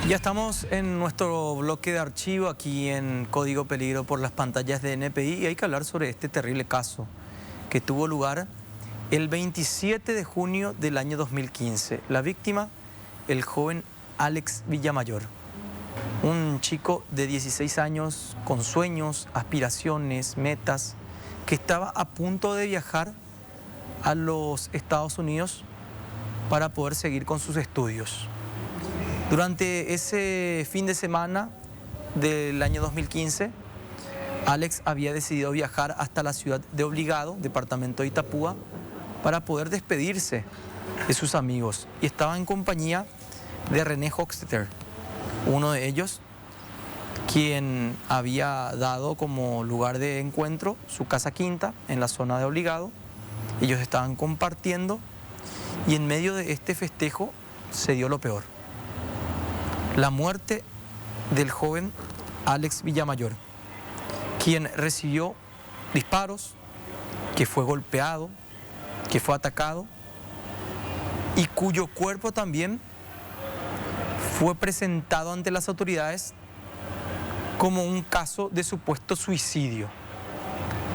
Ya estamos en nuestro bloque de archivo aquí en Código Peligro por las pantallas de NPI y hay que hablar sobre este terrible caso que tuvo lugar el 27 de junio del año 2015. La víctima, el joven Alex Villamayor, un chico de 16 años con sueños, aspiraciones, metas, que estaba a punto de viajar a los Estados Unidos para poder seguir con sus estudios. Durante ese fin de semana del año 2015, Alex había decidido viajar hasta la ciudad de Obligado, departamento de Itapúa, para poder despedirse de sus amigos. Y estaba en compañía de René Hochstetter, uno de ellos, quien había dado como lugar de encuentro su casa quinta en la zona de Obligado. Ellos estaban compartiendo y en medio de este festejo se dio lo peor. La muerte del joven Alex Villamayor, quien recibió disparos, que fue golpeado, que fue atacado y cuyo cuerpo también fue presentado ante las autoridades como un caso de supuesto suicidio,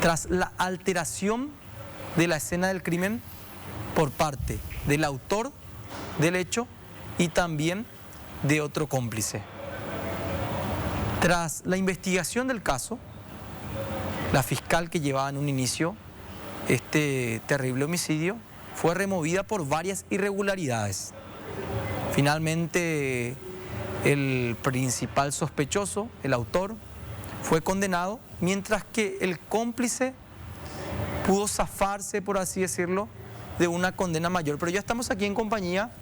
tras la alteración de la escena del crimen por parte del autor del hecho y también de otro cómplice. Tras la investigación del caso, la fiscal que llevaba en un inicio este terrible homicidio fue removida por varias irregularidades. Finalmente, el principal sospechoso, el autor, fue condenado, mientras que el cómplice pudo zafarse, por así decirlo, de una condena mayor. Pero ya estamos aquí en compañía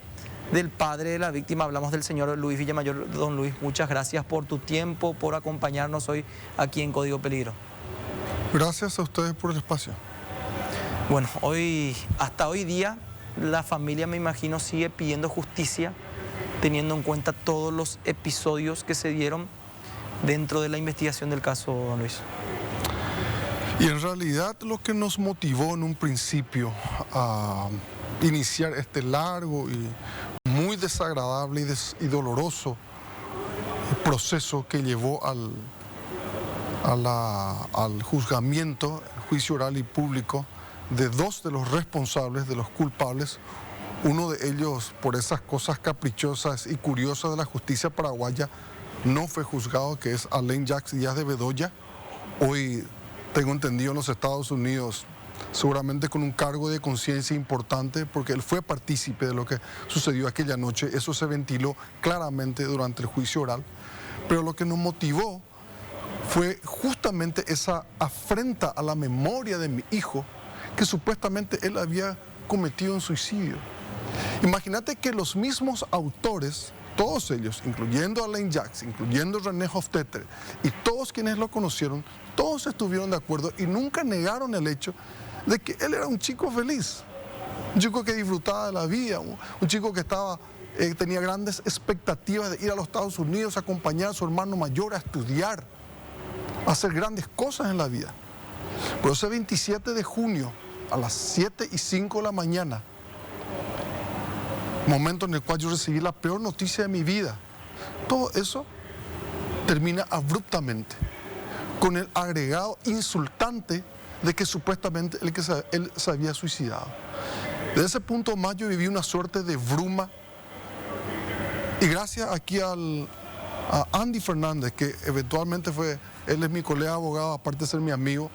del padre de la víctima, hablamos del señor Luis Villamayor. Don Luis, muchas gracias por tu tiempo, por acompañarnos hoy aquí en Código Peligro. Gracias a ustedes por el espacio. Bueno, hasta hoy día, la familia, me imagino, sigue pidiendo justicia, teniendo en cuenta todos los episodios que se dieron dentro de la investigación del caso, don Luis. Y en realidad lo que nos motivó en un principio a iniciar este largo y muy desagradable y doloroso proceso que llevó al juzgamiento, el juicio oral y público de dos de los responsables, de los culpables, uno de ellos por esas cosas caprichosas y curiosas de la justicia paraguaya no fue juzgado, que es Alain Jacques Díaz de Bedoya, hoy tengo entendido en los Estados Unidos, seguramente con un cargo de conciencia importante, porque él fue partícipe de lo que sucedió aquella noche. Eso se ventiló claramente durante el juicio oral, pero lo que nos motivó fue justamente esa afrenta a la memoria de mi hijo, que supuestamente él había cometido un suicidio. Imagínate que los mismos autores, todos ellos, incluyendo Alain Jacques, incluyendo René Hochstetter y todos quienes lo conocieron, todos estuvieron de acuerdo y nunca negaron el hecho de que él era un chico feliz, un chico que disfrutaba de la vida, un chico que tenía grandes expectativas de ir a los Estados Unidos, a acompañar a su hermano mayor a estudiar, a hacer grandes cosas en la vida. Pero ese 27 de junio, a las 7:05 de la mañana, momento en el cual yo recibí la peor noticia de mi vida, todo eso termina abruptamente, con el agregado insultante de que supuestamente él se había suicidado. Desde ese punto más yo viví una suerte de bruma y gracias aquí a Andy Fernández, que eventualmente él es mi colega abogado, aparte de ser mi amigo,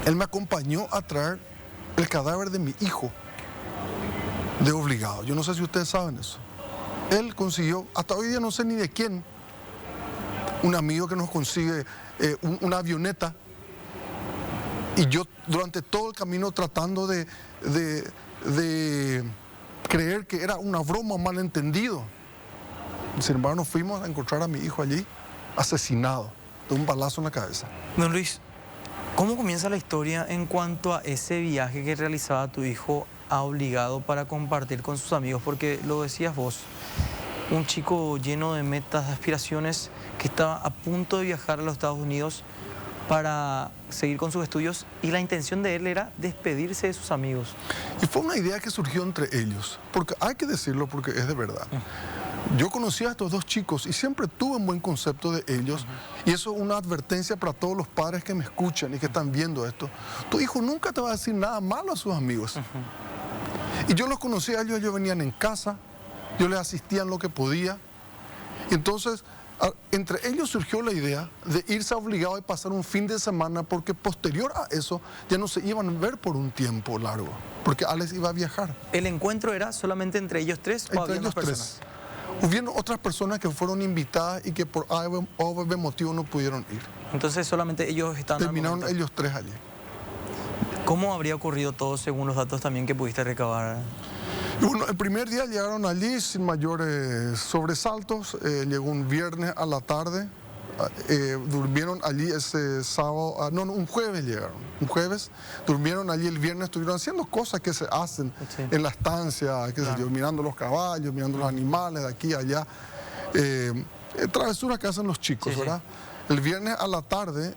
él me acompañó a traer el cadáver de mi hijo de Obligado. Yo no sé si ustedes saben eso. Él consiguió, hasta hoy día no sé ni de quién, un amigo que nos consigue una avioneta. Y yo durante todo el camino tratando de creer que era una broma, malentendido. Sin embargo, nos fuimos a encontrar a mi hijo allí, asesinado, de un balazo en la cabeza. Don Luis, ¿cómo comienza la historia en cuanto a ese viaje que realizaba tu hijo a Obligado para compartir con sus amigos? Porque lo decías vos, un chico lleno de metas, de aspiraciones, que estaba a punto de viajar a los Estados Unidos para seguir con sus estudios y la intención de él era despedirse de sus amigos. Y fue una idea que surgió entre ellos, porque hay que decirlo porque es de verdad. Yo conocí a estos dos chicos y siempre tuve un buen concepto de ellos. Y eso es una advertencia para todos los padres que me escuchan y que están viendo esto. Tu hijo nunca te va a decir nada malo a sus amigos. Y yo los conocí a ellos venían en casa, yo les asistía en lo que podía. Y entonces, entre ellos surgió la idea de irse obligado a pasar un fin de semana, porque posterior a eso ya no se iban a ver por un tiempo largo, porque Alex iba a viajar. ¿El encuentro era solamente entre ellos tres o había más personas? Hubieron otras personas que fueron invitadas y que por A o B motivo no pudieron ir. Entonces solamente ellos estaban. Terminaron ellos tres allí. ¿Cómo habría ocurrido todo según los datos también que pudiste recabar? Y bueno, el primer día llegaron allí sin mayores sobresaltos. Llegó un viernes a la tarde. Durmieron allí ese sábado, un jueves llegaron. Un jueves, durmieron allí el viernes, estuvieron haciendo cosas que se hacen en la estancia, qué sé yo, mirando los caballos, mirando los animales de aquí a allá. Travesuras que hacen los chicos, ¿verdad? El viernes a la tarde,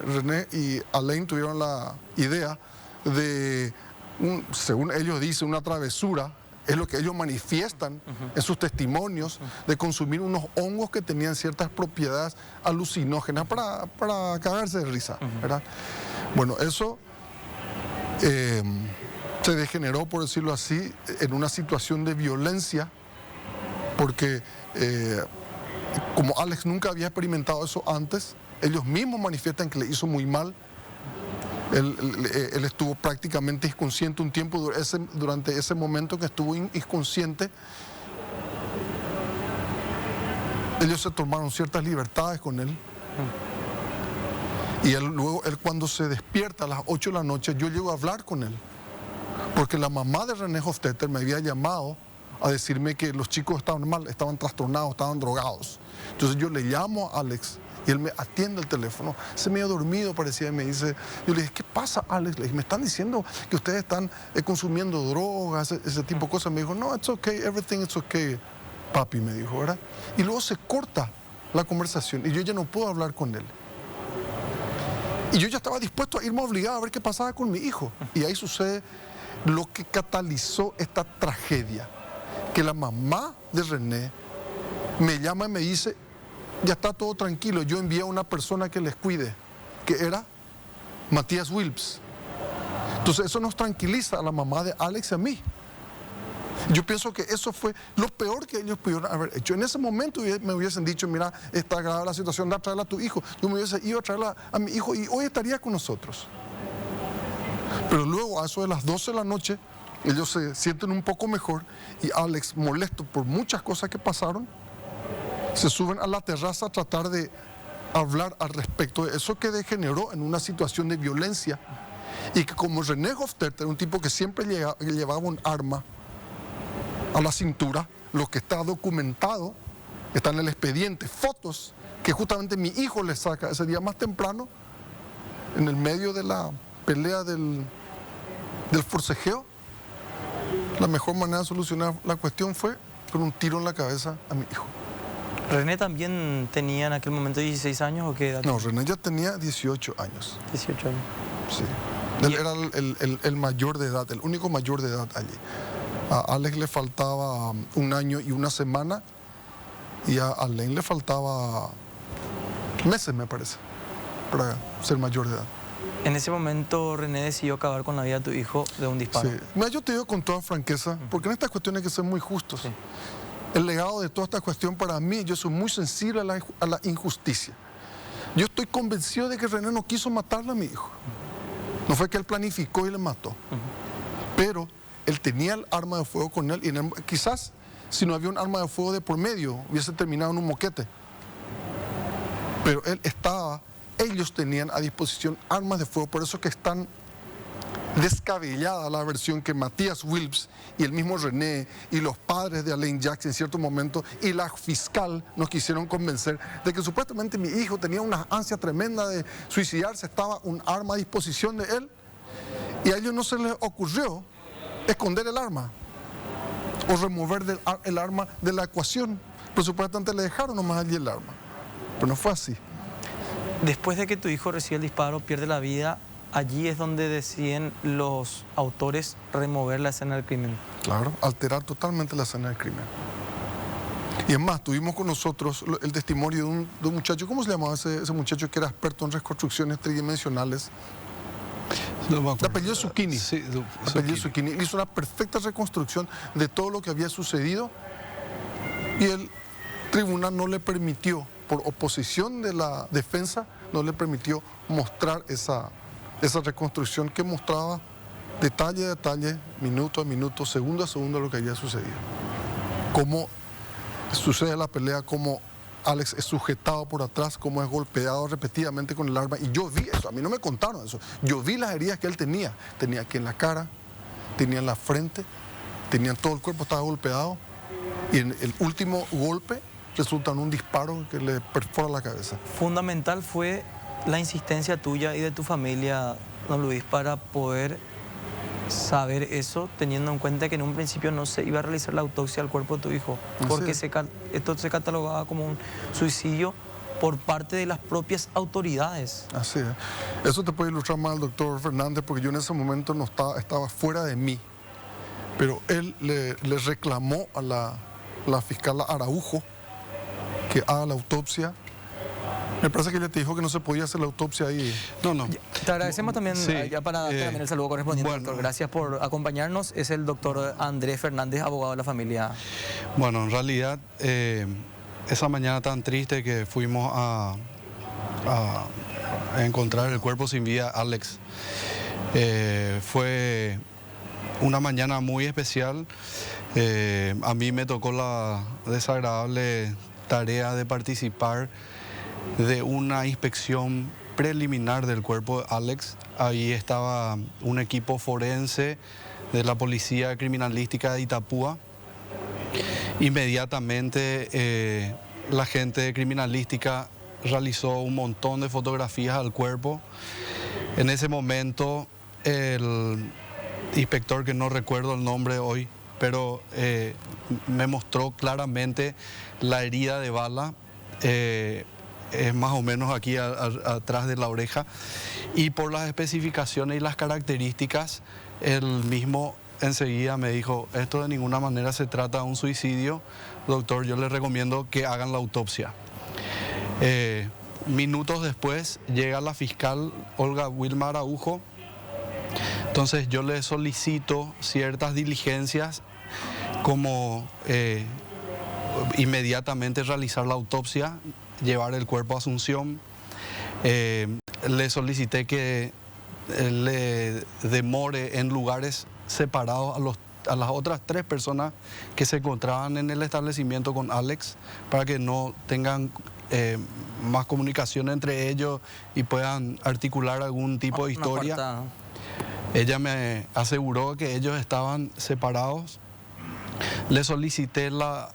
René y Alain tuvieron la idea de, según ellos dicen, una travesura. Es lo que ellos manifiestan en sus testimonios, de consumir unos hongos que tenían ciertas propiedades alucinógenas para cagarse de risa, ¿verdad? Bueno, eso se degeneró, por decirlo así, en una situación de violencia, porque como Alex nunca había experimentado eso antes, ellos mismos manifiestan que le hizo muy mal. Él estuvo prácticamente inconsciente un tiempo durante ese momento que estuvo inconsciente. Ellos se tomaron ciertas libertades con él. Y luego él cuando se despierta a las 8 de la noche, yo llego a hablar con él. Porque la mamá de René Hofstetter me había llamado a decirme que los chicos estaban mal, estaban trastornados, estaban drogados. Entonces yo le llamo a Alex. Y él me atiende el teléfono, se me ha dormido, parecía, y me dice, yo le dije, ¿qué pasa, Alex? Le dije, me están diciendo que ustedes están consumiendo drogas, ese tipo de cosas. Me dijo, no, it's okay, everything is okay, papi, me dijo, ¿verdad? Y luego se corta la conversación y yo ya no puedo hablar con él. Y yo ya estaba dispuesto a irme obligado a ver qué pasaba con mi hijo. Y ahí sucede lo que catalizó esta tragedia, que la mamá de René me llama y me dice, ya está todo tranquilo, yo envié a una persona que les cuide, que era Matías Wilps. Entonces eso nos tranquiliza a la mamá de Alex y a mí. Yo pienso que eso fue lo peor que ellos pudieron haber hecho. En ese momento me hubiesen dicho, mira, está grave la situación, da a traerla a tu hijo. Yo me hubiese ido a traerla a mi hijo y hoy estaría con nosotros. Pero luego a eso de las 12 de la noche, ellos se sienten un poco mejor y Alex, molesto por muchas cosas que pasaron, se suben a la terraza a tratar de hablar al respecto de eso, que degeneró en una situación de violencia. Y que como René Hofstetter, un tipo que siempre llevaba un arma a la cintura, lo que está documentado, está en el expediente, fotos que justamente mi hijo le saca ese día más temprano, en el medio de la pelea del forcejeo. La mejor manera de solucionar la cuestión fue con un tiro en la cabeza a mi hijo. ¿René también tenía en aquel momento 16 años o qué edad? No, René ya tenía 18 años. 18 años. Sí. Él era el mayor de edad, el único mayor de edad allí. A Alex le faltaba 1 año y 1 semana y a Alain le faltaba meses, me parece, para ser mayor de edad. En ese momento René decidió acabar con la vida de tu hijo de un disparo. Sí. Mira, yo te digo con toda franqueza, porque en estas cuestiones hay que ser muy justos. Sí. El legado de toda esta cuestión para mí, yo soy muy sensible a la injusticia. Yo estoy convencido de que René no quiso matarle a mi hijo. No fue que él planificó y le mató. Pero él tenía el arma de fuego con él y quizás si no había un arma de fuego de por medio hubiese terminado en un moquete. Pero ellos tenían a disposición armas de fuego, por eso que están descabellada la versión que Matías Wilps y el mismo René y los padres de Alain Jacques en cierto momento y la fiscal nos quisieron convencer de que supuestamente mi hijo tenía una ansia tremenda de suicidarse, estaba un arma a disposición de él y a ellos no se les ocurrió esconder el arma o remover el arma de la ecuación, pero supuestamente le dejaron nomás allí el arma, pero no fue así. Después de que tu hijo recibe el disparo, pierde la vida, allí es donde deciden los autores remover la escena del crimen. Claro, alterar totalmente la escena del crimen. Y es más, tuvimos con nosotros el testimonio de un muchacho, ¿cómo se llamaba ese muchacho que era experto en reconstrucciones tridimensionales? No me De acuerdo. apellido Zucchini. Sí, Apellido Zucchini. Hizo una perfecta reconstrucción de todo lo que había sucedido y el tribunal no le permitió, por oposición de la defensa, no le permitió mostrar esa reconstrucción que mostraba detalle a detalle, minuto a minuto, segundo a segundo lo que había sucedido. Cómo sucede la pelea, cómo Alex es sujetado por atrás, cómo es golpeado repetidamente con el arma. Y yo vi eso, a mí no me contaron eso. Yo vi las heridas que él tenía. Tenía aquí en la cara, tenía en la frente, tenía en todo el cuerpo, estaba golpeado. Y en el último golpe resulta en un disparo que le perfora la cabeza. Fundamental fue la insistencia tuya y de tu familia, don Luis, para poder saber eso, teniendo en cuenta que en un principio no se iba a realizar la autopsia al cuerpo de tu hijo, porque esto se catalogaba como un suicidio por parte de las propias autoridades. Así es. Eso te puede ilustrar más el doctor Fernández, porque yo en ese momento no estaba fuera de mí. Pero él le reclamó a la fiscal Araujo que haga la autopsia. Me parece que ella te dijo que no se podía hacer la autopsia ahí. No. Te agradecemos también, Sí, ya para darte también el saludo correspondiente, bueno, doctor. Gracias por acompañarnos. Es el doctor Andrés Fernández, abogado de la familia. Bueno, en realidad, esa mañana tan triste que fuimos a encontrar el cuerpo sin vida, Alex, fue una mañana muy especial. A mí me tocó la desagradable tarea de participar de una inspección preliminar del cuerpo de Alex. Ahí estaba un equipo forense de la Policía Criminalística de Itapúa. Inmediatamente la gente de criminalística realizó un montón de fotografías al cuerpo. En ese momento el inspector, que no recuerdo el nombre hoy, pero me mostró claramente la herida de bala. Es más o menos aquí atrás de la oreja, y por las especificaciones y las características, él mismo enseguida me dijo: esto de ninguna manera se trata de un suicidio, doctor, yo le recomiendo que hagan la autopsia. Minutos después llega la fiscal Olga Wilma Araujo. Entonces yo le solicito ciertas diligencias, como inmediatamente realizar la autopsia, llevar el cuerpo a Asunción. Le solicité que le demore en lugares separados a las otras 3 personas que se encontraban en el establecimiento con Alex, para que no tengan más comunicación entre ellos y puedan articular algún tipo de historia. Ella me aseguró que ellos estaban separados. Le solicité la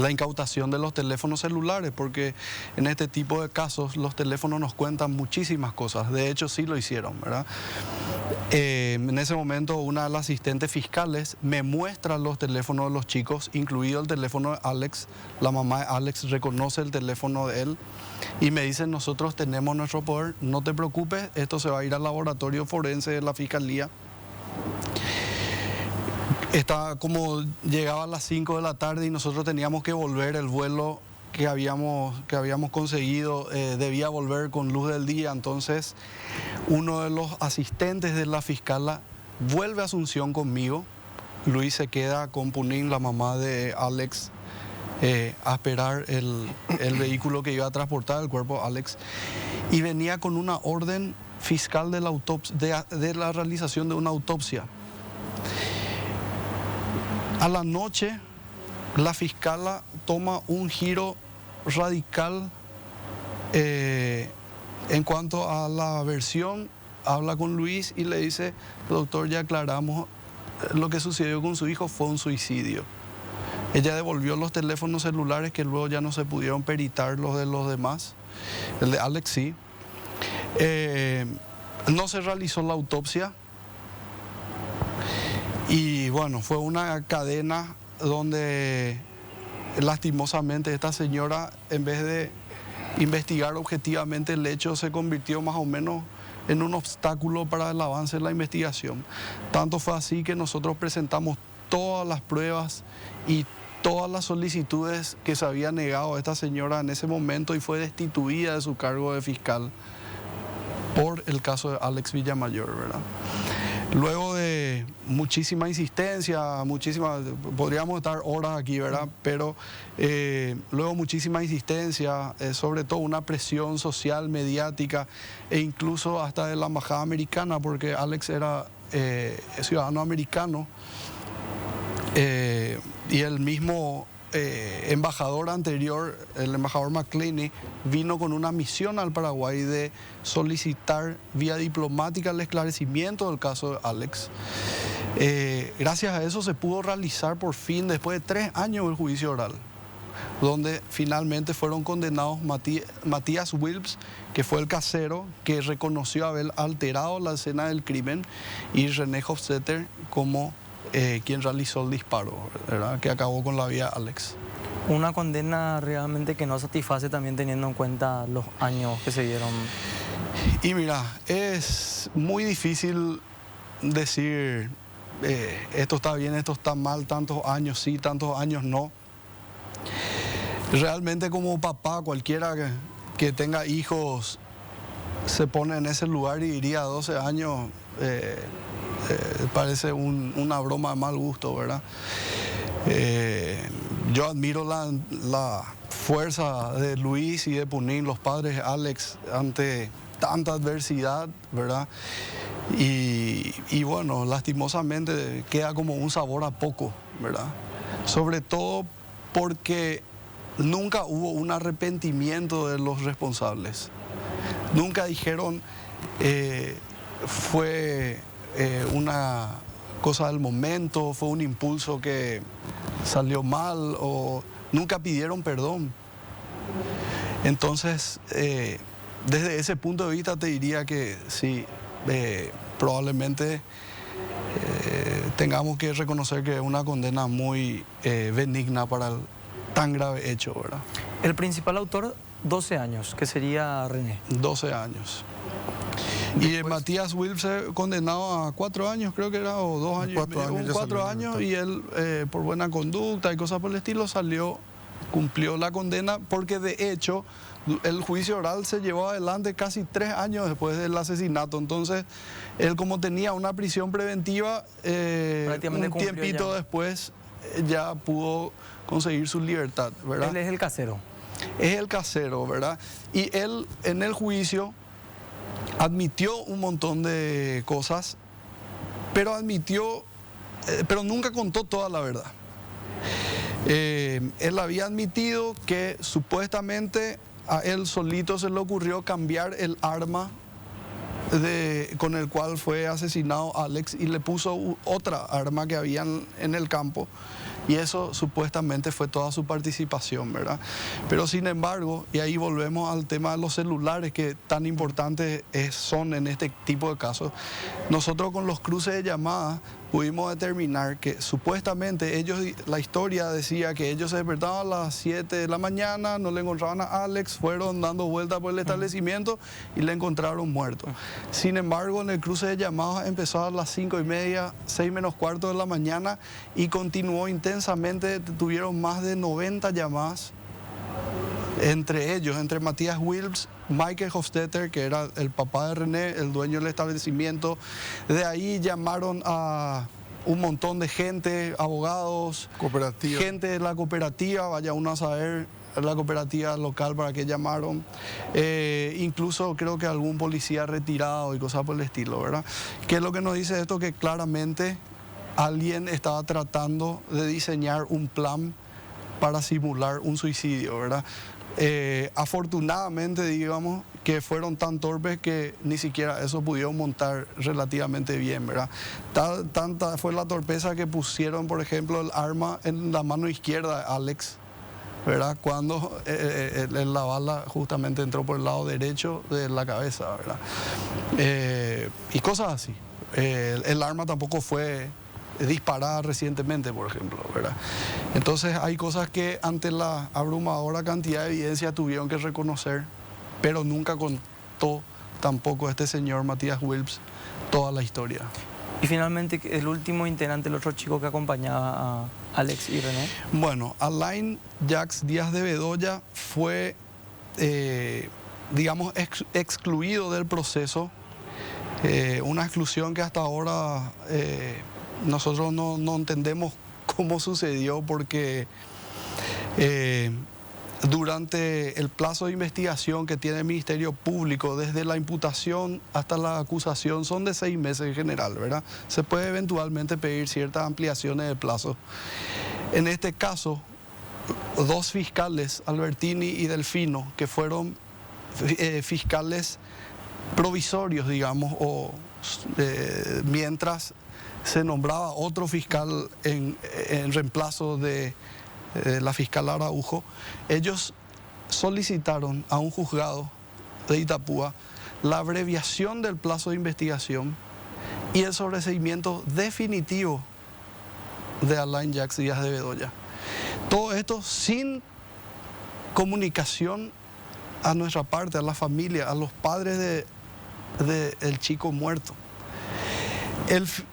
incautación de los teléfonos celulares, porque en este tipo de casos los teléfonos nos cuentan muchísimas cosas. De hecho, sí lo hicieron, ¿verdad? En ese momento, una de las asistentes fiscales me muestra los teléfonos de los chicos, incluido el teléfono de Alex. La mamá de Alex reconoce el teléfono de él y me dice: nosotros tenemos nuestro poder, no te preocupes, esto se va a ir al laboratorio forense de la fiscalía. Como llegaba a las 5 de la tarde y nosotros teníamos que volver, el vuelo que habíamos conseguido debía volver con luz del día. Entonces uno de los asistentes de la fiscala vuelve a Asunción conmigo. Luis se queda con Punín, la mamá de Alex, a esperar el vehículo que iba a transportar el cuerpo de Alex, y venía con una orden fiscal de la realización de una autopsia. A la noche, la fiscala toma un giro radical en cuanto a la versión. Habla con Luis y le dice: doctor, ya aclaramos, lo que sucedió con su hijo fue un suicidio. Ella devolvió los teléfonos celulares, que luego ya no se pudieron peritar los de los demás. El de Alex sí. No se realizó la autopsia. Y bueno, fue una cadena donde lastimosamente esta señora, en vez de investigar objetivamente el hecho, se convirtió más o menos en un obstáculo para el avance de la investigación. Tanto fue así que nosotros presentamos todas las pruebas y todas las solicitudes que se había negado a esta señora en ese momento y fue destituida de su cargo de fiscal por el caso de Alex Villamayor, ¿verdad? Luego de muchísima insistencia, podríamos estar horas aquí, ¿verdad? Pero luego muchísima insistencia, sobre todo una presión social, mediática e incluso hasta de la embajada americana, porque Alex era ciudadano americano y el mismo embajador anterior, el embajador McClaney, vino con una misión al Paraguay de solicitar vía diplomática el esclarecimiento del caso de Alex. Gracias a eso se pudo realizar por fin, después de 3 años, el juicio oral, donde finalmente fueron condenados Matías Wilps, que fue el casero que reconoció haber alterado la escena del crimen, y René Hofstetter como quien realizó el disparo, ¿verdad?, que acabó con la vida de Alex. Una condena realmente que no satisface, también teniendo en cuenta los años que se dieron. Y mira, es muy difícil decir esto está bien, esto está mal, tantos años sí, tantos años no. Realmente como papá, cualquiera que tenga hijos se pone en ese lugar y diría 12 años, parece una broma de mal gusto, ¿verdad? Yo admiro la fuerza de Luis y de Punín, los padres de Alex, ante tanta adversidad, ¿verdad? Y bueno, lastimosamente queda como un sabor a poco, ¿verdad? Sobre todo porque nunca hubo un arrepentimiento de los responsables. Nunca dijeron fue una cosa del momento, fue un impulso que salió mal, o nunca pidieron perdón. Entonces, desde ese punto de vista te diría que sí, probablemente tengamos que reconocer que es una condena muy benigna para el tan grave hecho, ¿verdad? El principal autor, 12 años, que sería René. 12 años. Y Matías Wilps condenado a 4 años, creo que era, o 2 años. 4 años, y él, por buena conducta y cosas por el estilo, cumplió la condena, porque de hecho el juicio oral se llevó adelante casi 3 años después del asesinato. Entonces, él, como tenía una prisión preventiva, un tiempito después ya pudo conseguir su libertad, ¿verdad? Él es el casero. Es el casero, ¿verdad? Y él, en el juicio, admitió un montón de cosas, pero nunca contó toda la verdad. Él había admitido que supuestamente a él solito se le ocurrió cambiar el arma con el cual fue asesinado Alex, y le puso otra arma que había en el campo, y eso supuestamente fue toda su participación, ¿verdad? Pero sin embargo, y ahí volvemos al tema de los celulares, que tan importantes son en este tipo de casos, nosotros con los cruces de llamadas pudimos determinar que supuestamente la historia decía que ellos se despertaban a las 7 de la mañana, no le encontraban a Alex, fueron dando vueltas por el establecimiento y le encontraron muerto. Sin embargo, en el cruce de llamadas empezó a las 5:30, 6 menos cuarto de la mañana, y continuó intensamente. Tuvieron más de 90 llamadas entre Matías Wilps, Michael Hofstetter, que era el papá de René, el dueño del establecimiento. De ahí llamaron a un montón de gente, abogados, gente de la cooperativa, vaya uno a saber la cooperativa local para qué llamaron, incluso creo que algún policía retirado y cosas por el estilo, ¿verdad? ¿Qué es lo que nos dice esto? Que claramente alguien estaba tratando de diseñar un plan para simular un suicidio, ¿verdad? Afortunadamente, digamos, que fueron tan torpes que ni siquiera eso pudieron montar relativamente bien, ¿verdad? Tanta fue la torpeza que pusieron, por ejemplo, el arma en la mano izquierda de Alex, ¿verdad? Cuando la bala justamente entró por el lado derecho de la cabeza, ¿verdad? Y cosas así. El arma tampoco fue disparada recientemente, por ejemplo, ¿verdad? Entonces hay cosas que ante la abrumadora cantidad de evidencia tuvieron que reconocer, pero nunca contó tampoco este señor Matías Wilps toda la historia. Y finalmente, el último integrante, el otro chico que acompañaba a Alex y René. Bueno, Alain Jacques Díaz de Bedoya fue, digamos, excluido del proceso. Una exclusión que hasta ahora nosotros no entendemos cómo sucedió, porque durante el plazo de investigación que tiene el Ministerio Público, desde la imputación hasta la acusación, son de 6 meses en general, ¿verdad? Se puede eventualmente pedir ciertas ampliaciones de plazo. En este caso, 2 fiscales, Albertini y Delfino, que fueron fiscales provisorios, digamos, o mientras se nombraba otro fiscal en reemplazo de la fiscal Araujo, ellos solicitaron a un juzgado de Itapúa la abreviación del plazo de investigación y el sobreseimiento definitivo de Alain Jacques Díaz de Bedoya. Todo esto sin comunicación a nuestra parte, a la familia, a los padres del chico muerto.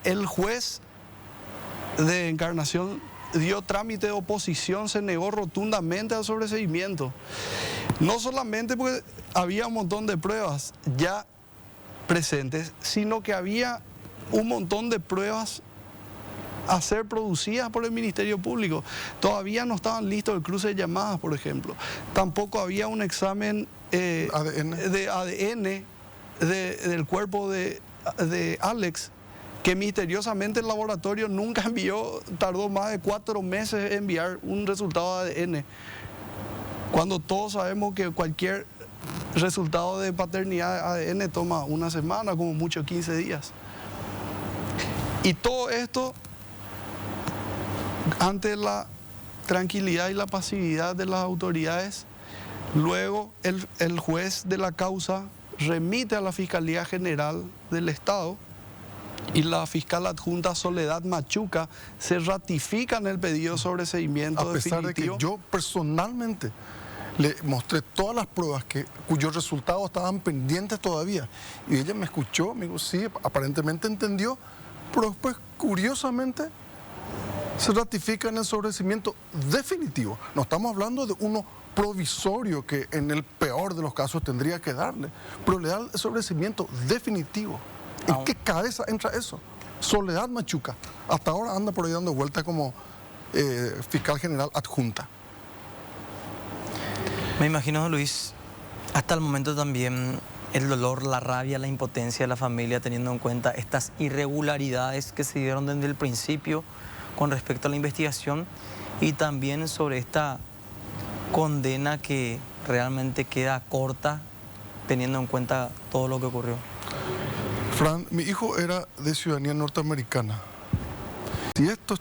El juez de Encarnación dio trámite de oposición, se negó rotundamente al sobreseimiento. No solamente porque había un montón de pruebas ya presentes, sino que había un montón de pruebas a ser producidas por el Ministerio Público. Todavía no estaban listos el cruce de llamadas, por ejemplo. Tampoco había un examen de ADN del cuerpo de Alex, que misteriosamente el laboratorio nunca envió, tardó más de 4 meses en enviar un resultado de ADN. Cuando todos sabemos que cualquier resultado de paternidad de ADN toma 1 semana, como mucho 15 días. Y todo esto ante la tranquilidad y la pasividad de las autoridades. Luego el juez de la causa remite a la Fiscalía General del Estado y la fiscal adjunta Soledad Machuca se ratifica en el pedido de sobreseimiento definitivo. A pesar de que yo personalmente le mostré todas las pruebas cuyos resultados estaban pendientes todavía, y ella me escuchó, me dijo, sí, aparentemente entendió, pero después, curiosamente, se ratifica en el sobreseimiento definitivo. No estamos hablando de uno provisorio que en el peor de los casos tendría que darle, pero le da el sobreseimiento definitivo. ¿En qué cabeza entra eso? Soledad Machuca, hasta ahora anda por ahí dando vueltas como fiscal general adjunta. Me imagino, Luis, hasta el momento también el dolor, la rabia, la impotencia de la familia, teniendo en cuenta estas irregularidades que se dieron desde el principio con respecto a la investigación, y también sobre esta condena que realmente queda corta teniendo en cuenta todo lo que ocurrió. Fran, mi hijo era de ciudadanía norteamericana. Si estos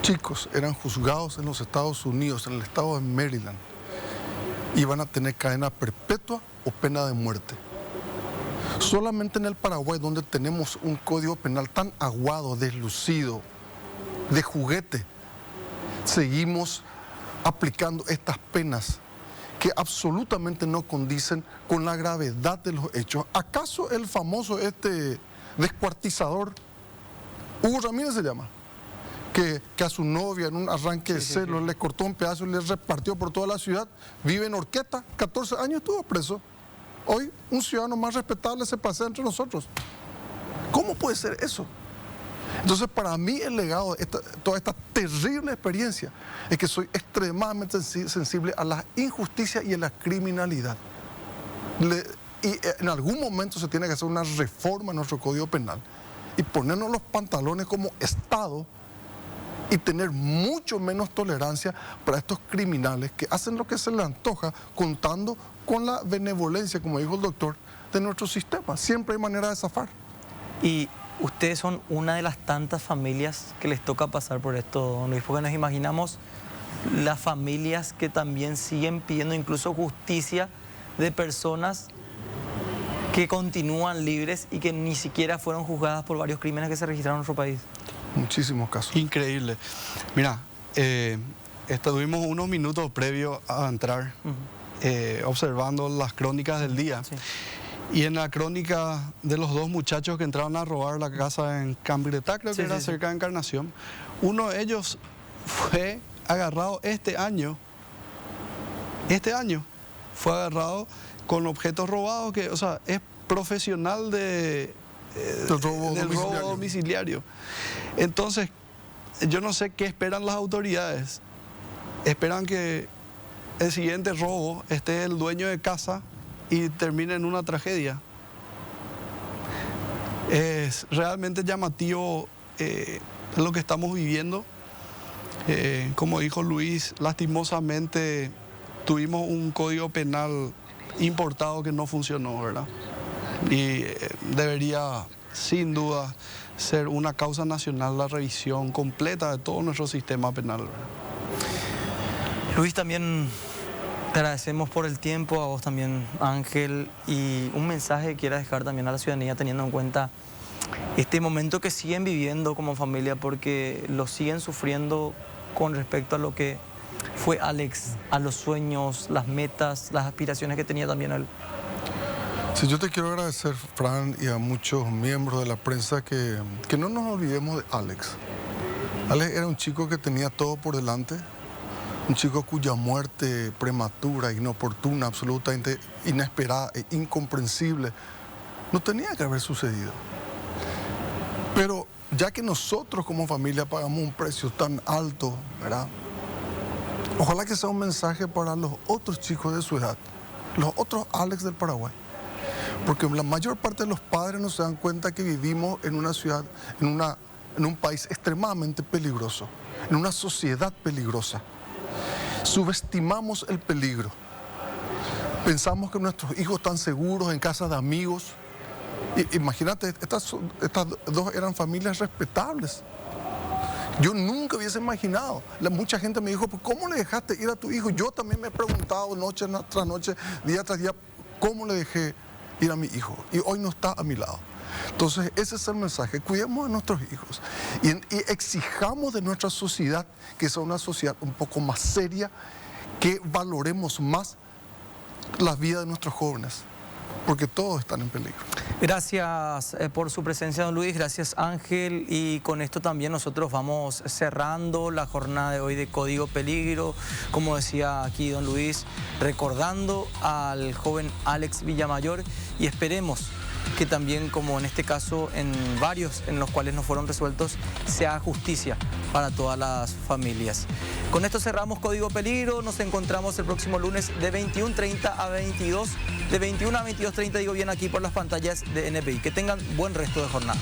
chicos eran juzgados en los Estados Unidos, en el estado de Maryland, iban a tener cadena perpetua o pena de muerte. Solamente en el Paraguay, donde tenemos un código penal tan aguado, deslucido, de juguete, seguimos aplicando estas penas que absolutamente no condicen con la gravedad de los hechos. ¿Acaso el famoso descuartizador, Hugo Ramírez se llama, que a su novia en un arranque de celos le cortó un pedazo y le repartió por toda la ciudad, vive en Horqueta, 14 años estuvo preso? Hoy un ciudadano más respetable se pasea entre nosotros. ¿Cómo puede ser eso? Entonces, para mí el legado de toda esta terrible experiencia es que soy extremadamente sensible a la injusticia y a la criminalidad. Y en algún momento se tiene que hacer una reforma en nuestro Código Penal y ponernos los pantalones como Estado y tener mucho menos tolerancia para estos criminales que hacen lo que se les antoja, contando con la benevolencia, como dijo el doctor, de nuestro sistema. Siempre hay manera de zafar. Y ustedes son una de las tantas familias que les toca pasar por esto, don Luis, porque nos imaginamos las familias que también siguen pidiendo incluso justicia de personas que continúan libres y que ni siquiera fueron juzgadas por varios crímenes que se registraron en nuestro país. Muchísimos casos. Increíble. Mira, estuvimos unos minutos previos a entrar observando las crónicas del día. Sí. Y en la crónica de los dos muchachos que entraron a robar la casa en Cambretá, creo que era cerca de Encarnación, uno de ellos fue agarrado este año fue agarrado con objetos robados, que, o sea, es profesional del robo domiciliario. Entonces, yo no sé qué esperan las autoridades. Esperan que el siguiente robo esté el dueño de casa y termine en una tragedia. Es realmente llamativo lo que estamos viviendo. Como dijo Luis, lastimosamente tuvimos un código penal importado que no funcionó, ¿verdad? Y debería, sin duda, ser una causa nacional la revisión completa de todo nuestro sistema penal, ¿verdad? Luis, también te agradecemos por el tiempo, a vos también, Ángel, y un mensaje que quieras dejar también a la ciudadanía teniendo en cuenta este momento que siguen viviendo como familia, porque lo siguen sufriendo con respecto a lo que fue Alex, a los sueños, las metas, las aspiraciones que tenía también él. Sí, yo te quiero agradecer, Fran, y a muchos miembros de la prensa que no nos olvidemos de Alex. Alex era un chico que tenía todo por delante, un chico cuya muerte prematura, inoportuna, absolutamente inesperada e incomprensible no tenía que haber sucedido. Pero ya que nosotros como familia pagamos un precio tan alto, ¿verdad? Ojalá que sea un mensaje para los otros chicos de su edad, los otros Alex del Paraguay. Porque la mayor parte de los padres no se dan cuenta que vivimos en una ciudad, en un país extremadamente peligroso, en una sociedad peligrosa. Subestimamos el peligro. Pensamos que nuestros hijos están seguros en casa de amigos. Imagínate, estas dos eran familias respetables. Yo nunca hubiese imaginado. Mucha gente me dijo, ¿cómo le dejaste ir a tu hijo? Yo también me he preguntado noche tras noche, día tras día, ¿cómo le dejé ir a mi hijo? Y hoy no está a mi lado. Entonces, ese es el mensaje. Cuidemos de nuestros hijos y exijamos de nuestra sociedad que sea una sociedad un poco más seria, que valoremos más la vida de nuestros jóvenes, porque todos están en peligro. Gracias por su presencia, don Luis. Gracias, Ángel. Y con esto también nosotros vamos cerrando la jornada de hoy de Código Peligro. Como decía aquí don Luis, recordando al joven Alex Villamayor, y esperemos que también, como en este caso, en varios en los cuales no fueron resueltos, se haga justicia para todas las familias. Con esto cerramos Código Peligro. Nos encontramos el próximo lunes de 21:30 a 22, de 21 a 22:30, digo bien, aquí por las pantallas de NPI. Que tengan buen resto de jornada.